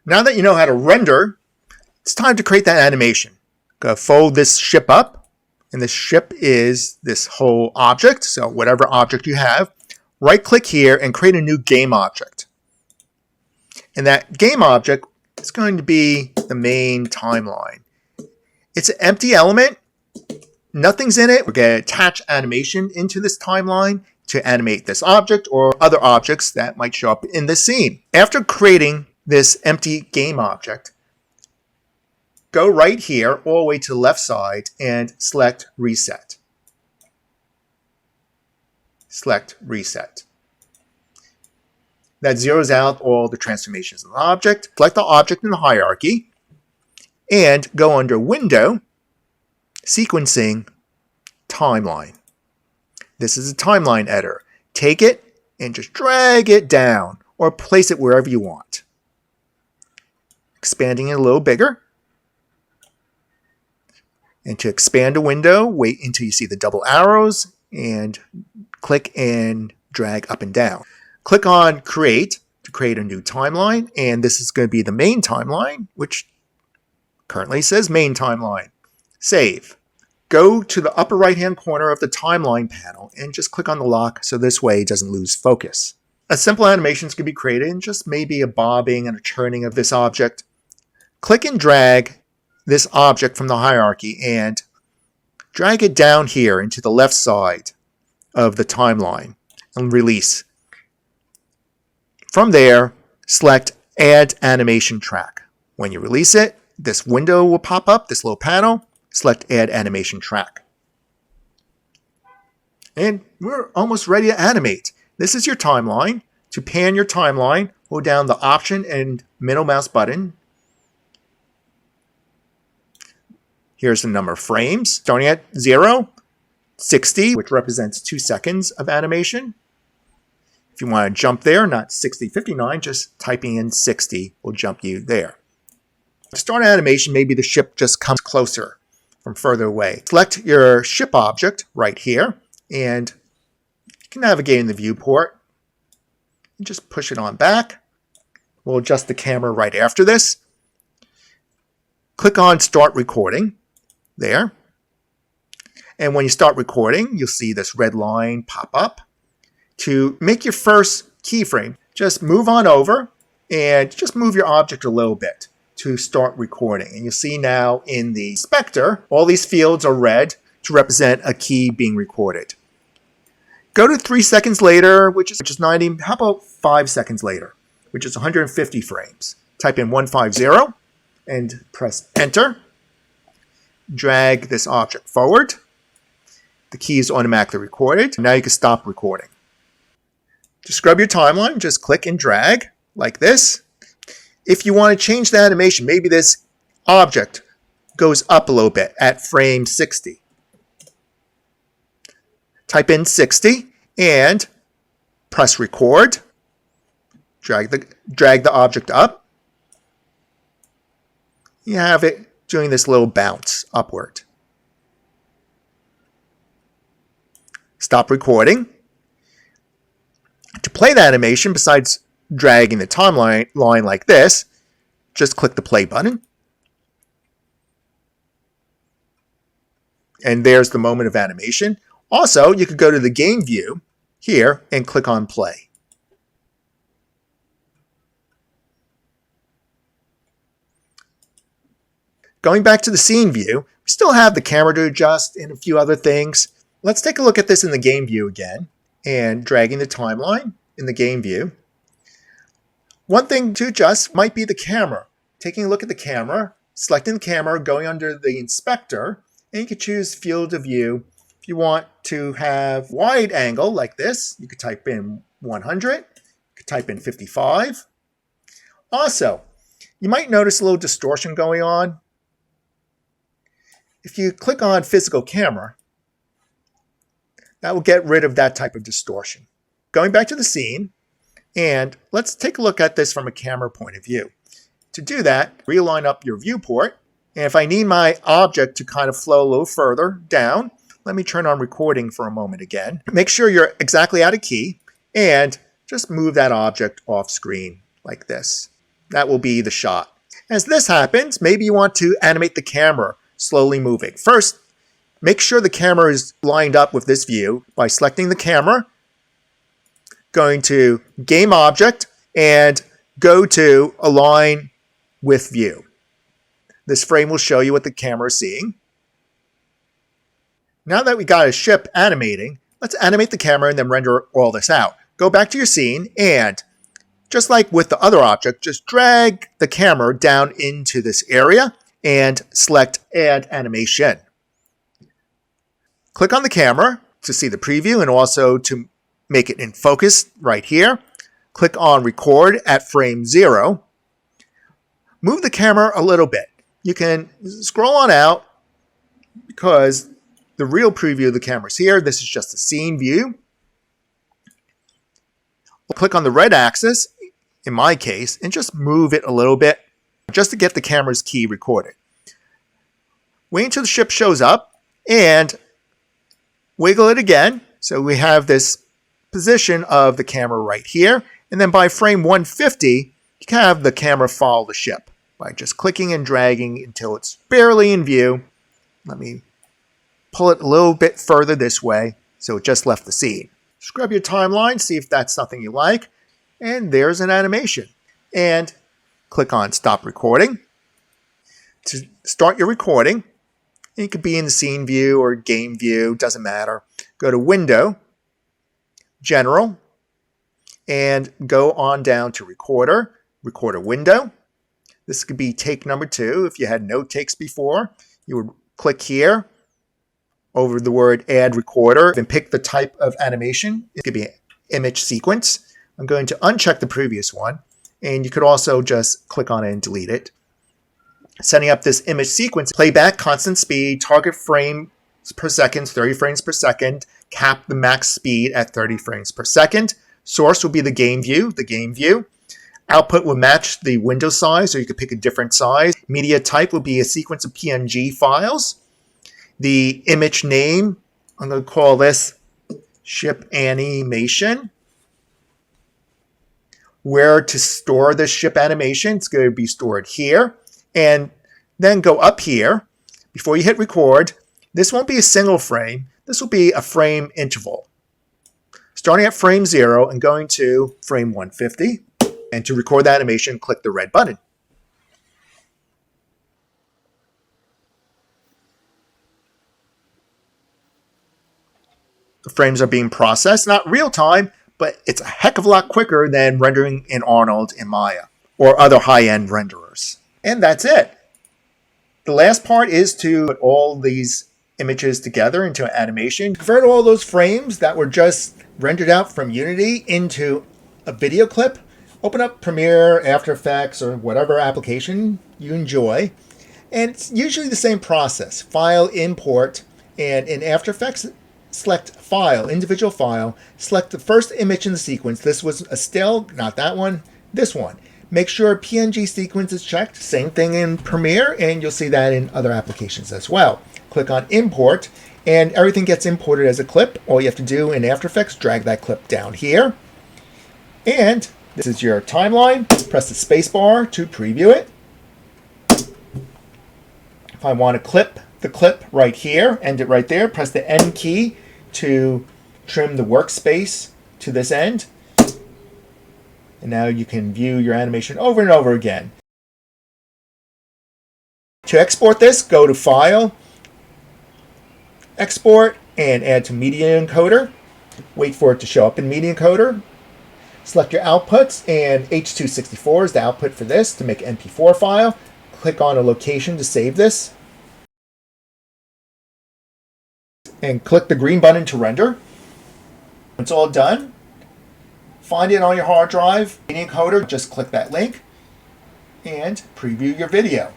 Now that you know how to render, it's time to create that animation. Go fold this ship up, and this ship is this whole object. So whatever object you have, right click here and create a new game object. And that game object is going to be the main timeline. It's an empty element. Nothing's in it. We're going to attach animation into this timeline to animate this object or other objects that might show up in this scene. After creating this empty game object, go right here all the way to the left side and select Reset. Select Reset. That zeroes out all the transformations of the object. Select the object in the hierarchy and go under Window, Sequencing, Timeline. This is a timeline editor. Take it and just drag it down or place it wherever you want. Expanding it a little bigger. And to expand a window, wait until you see the double arrows and click and drag up and down. Click on Create to create a new timeline, and this is going to be the main timeline, which currently says Main Timeline. Save. Go to the upper right-hand corner of the timeline panel and just click on the lock so this way it doesn't lose focus. A simple animation can be created in just maybe a bobbing and a turning of this object. Click and drag this object from the hierarchy and drag it down here into the left side of the timeline and release. From there, select Add Animation Track. When you release it, this window will pop up, this little panel. Select Add Animation Track. And we're almost ready to animate. This is your timeline. To pan your timeline, hold down the Option and middle mouse button. Here's the number of frames, starting at 0, 60, which represents 2 seconds of animation. If you want to jump there, not 60, 59, just typing in 60 will jump you there. To start animation, maybe the ship just comes closer from further away. Select your ship object right here, and you can navigate in the viewport and just push it on back. We'll adjust the camera right after this. Click on Start Recording there. And when you start recording, you'll see this red line pop up. To make your first keyframe, just move on over and just move your object a little bit to start recording. And you'll see now in the inspector, all these fields are red to represent a key being recorded. Go to 3 seconds later, which is 90. How about 5 seconds later, which is 150 frames. Type in 150 and press Enter. Drag this object forward. The key is automatically recorded. Now you can stop recording. To scrub your timeline, just click and drag like this. If you want to change the animation, maybe this object goes up a little bit at frame 60. Type in 60 and press record. Drag the object up. You have it doing this little bounce upward. Stop recording. To play the animation, besides dragging the timeline line like this, just click the play button. And there's the moment of animation. Also, you could go to the game view here and click on play. Going back to the scene view, we still have the camera to adjust and a few other things. Let's take a look at this in the game view again and dragging the timeline in the game view. One thing to adjust might be the camera. Taking a look at the camera, selecting the camera, going under the inspector, and you can choose field of view. If you want to have wide angle like this, you could type in 100, you could type in 55. Also, you might notice a little distortion going on. If you click on physical camera, that will get rid of that type of distortion. Going back to the scene, and let's take a look at this from a camera point of view. To do that, realign up your viewport, and if I need my object to kind of flow a little further down, let me turn on recording for a moment again. Make sure you're exactly out of key, and just move that object off screen like this. that will be the shot. As this happens, maybe you want to animate the camera slowly moving. First, make sure the camera is lined up with this view by selecting the camera, going to Game Object, and go to Align with View. This frame will show you what the camera is seeing. Now that we got a ship animating, let's animate the camera and then render all this out. Go back to your scene and, just like with the other object, just drag the camera down into this area and select Add Animation. Click on the camera to see the preview and also to make it in focus right here. Click on Record at frame 0. Move the camera a little bit. You can scroll on out because the real preview of the camera is here. This is just a scene view. We'll click on the red axis, in my case, and just move it a little bit just to get the camera's key recorded. Wait until the ship shows up and wiggle it again. So we have this position of the camera right here. And then by frame 150, you can have the camera follow the ship by just clicking and dragging until it's barely in view. Let me pull it a little bit further this way so it just left the scene. Scrub your timeline, see if that's something you like. And there's an animation. And click on Stop Recording. To start your recording, it could be in the scene view or game view, doesn't matter. Go to Window, General, and go on down to Recorder window. This could be take number 2. If you had no takes before, you would click here over the word Add Recorder and pick the type of animation. It could be image sequence. I'm going to uncheck the previous one, and you could also just click on it and delete it. Setting up this image sequence, playback, constant speed, target frames per second, 30 frames per second, cap the max speed at 30 frames per second. Source will be the game view, Output will match the window size, or you could pick a different size. Media type will be a sequence of PNG files. The image name, I'm going to call this Ship Animation. Where to store the ship animation, it's going to be stored here. And then go up here. Before you hit record, this won't be a single frame. This will be a frame interval. Starting at frame 0 and going to frame 150. And to record the animation, click the red button. The frames are being processed, not real time, but it's a heck of a lot quicker than rendering in Arnold in Maya or other high-end renderers. And that's it. The last part is to put all these images together into an animation. Convert all those frames that were just rendered out from Unity into a video clip. Open up Premiere, After Effects, or whatever application you enjoy. And it's usually the same process. File, import, and in After Effects, select File, individual file. Select the first image in the sequence. This was a still, not that one, this one. Make sure PNG sequence is checked. Same thing in Premiere, and you'll see that in other applications as well. Click on Import, and everything gets imported as a clip. All you have to do in After Effects, drag that clip down here. And this is your timeline. Press the space bar to preview it. If I want to clip the clip right here, end it right there, press the N key to trim the workspace to this end. And now you can view your animation over and over again. To export this, go to File, Export, and add to Media Encoder. Wait for it to show up in Media Encoder. Select your outputs, and H.264 is the output for this to make an MP4 file. Click on a location to save this. And click the green button to render. When it's all done, find it on your hard drive, Media Encoder, just click that link, and preview your video.